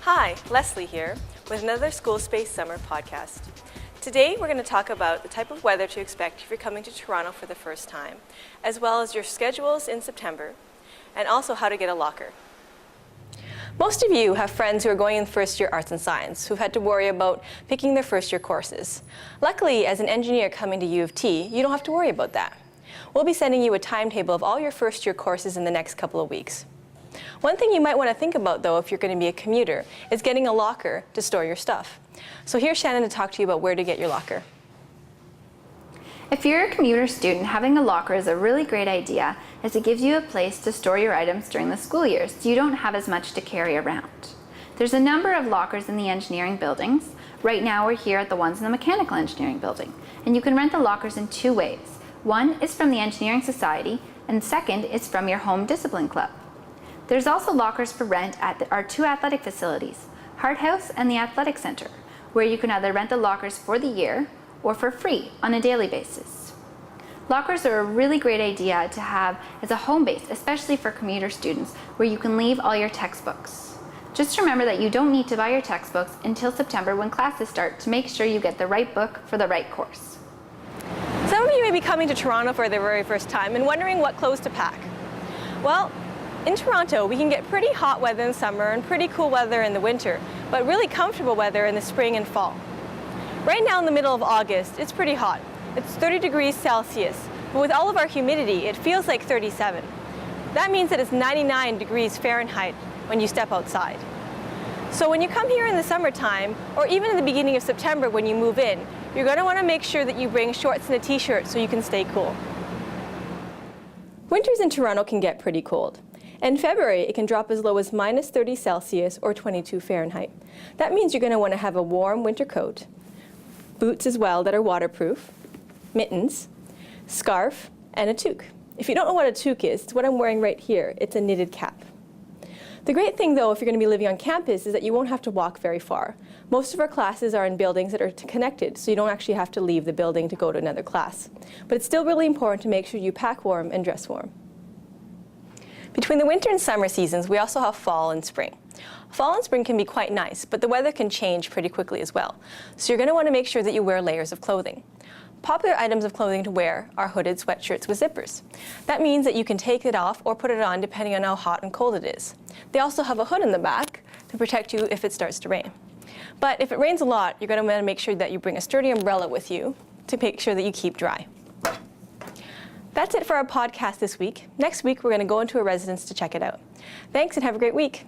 Hi, Leslie here with another School Space Summer podcast. Today we're going to talk about the type of weather to expect if you're coming to Toronto for the first time, as well as your schedules in September, and also how to get a locker. Most of you have friends who are going in first year arts and science who've had to worry about picking their first year courses. Luckily, as an engineer coming to U of T, you don't have to worry about that. We'll be sending you a timetable of all your first year courses in the next couple of weeks. One thing you might want to think about, though, if you're going to be a commuter, is getting a locker to store your stuff. So here's Shannon to talk to you about where to get your locker. If you're a commuter student, having a locker is a really great idea, as it gives you a place to store your items during the school year, so you don't have as much to carry around. There's a number of lockers in the engineering buildings. Right now we're here at the ones in the mechanical engineering building, and you can rent the lockers in two ways. One is from the Engineering Society, and second is from your home discipline club. There's also lockers for rent at our two athletic facilities, Hart House and the Athletic Center, where you can either rent the lockers for the year or for free on a daily basis. Lockers are a really great idea to have as a home base, especially for commuter students, where you can leave all your textbooks. Just remember that you don't need to buy your textbooks until September when classes start to make sure you get the right book for the right course. Some of you may be coming to Toronto for the very first time and wondering what clothes to pack. Well, in Toronto, we can get pretty hot weather in summer and pretty cool weather in the winter, but really comfortable weather in the spring and fall. Right now in the middle of August, it's pretty hot. It's 30 degrees Celsius, but with all of our humidity, it feels like 37. That means that it's 99 degrees Fahrenheit when you step outside. So when you come here in the summertime, or even in the beginning of September when you move in, you're going to want to make sure that you bring shorts and a t-shirt so you can stay cool. Winters in Toronto can get pretty cold. In February, it can drop as low as minus 30 Celsius or 22 Fahrenheit. That means you're going to want to have a warm winter coat, boots as well that are waterproof, mittens, scarf, and a toque. If you don't know what a toque is, it's what I'm wearing right here. It's a knitted cap. The great thing, though, if you're going to be living on campus, is that you won't have to walk very far. Most of our classes are in buildings that are connected, so you don't actually have to leave the building to go to another class. But it's still really important to make sure you pack warm and dress warm. Between the winter and summer seasons, we also have fall and spring. Fall and spring can be quite nice, but the weather can change pretty quickly as well. So you're going to want to make sure that you wear layers of clothing. Popular items of clothing to wear are hooded sweatshirts with zippers. That means that you can take it off or put it on depending on how hot and cold it is. They also have a hood in the back to protect you if it starts to rain. But if it rains a lot, you're going to want to make sure that you bring a sturdy umbrella with you to make sure that you keep dry. That's it for our podcast this week. Next week, we're going to go into a residence to check it out. Thanks and have a great week.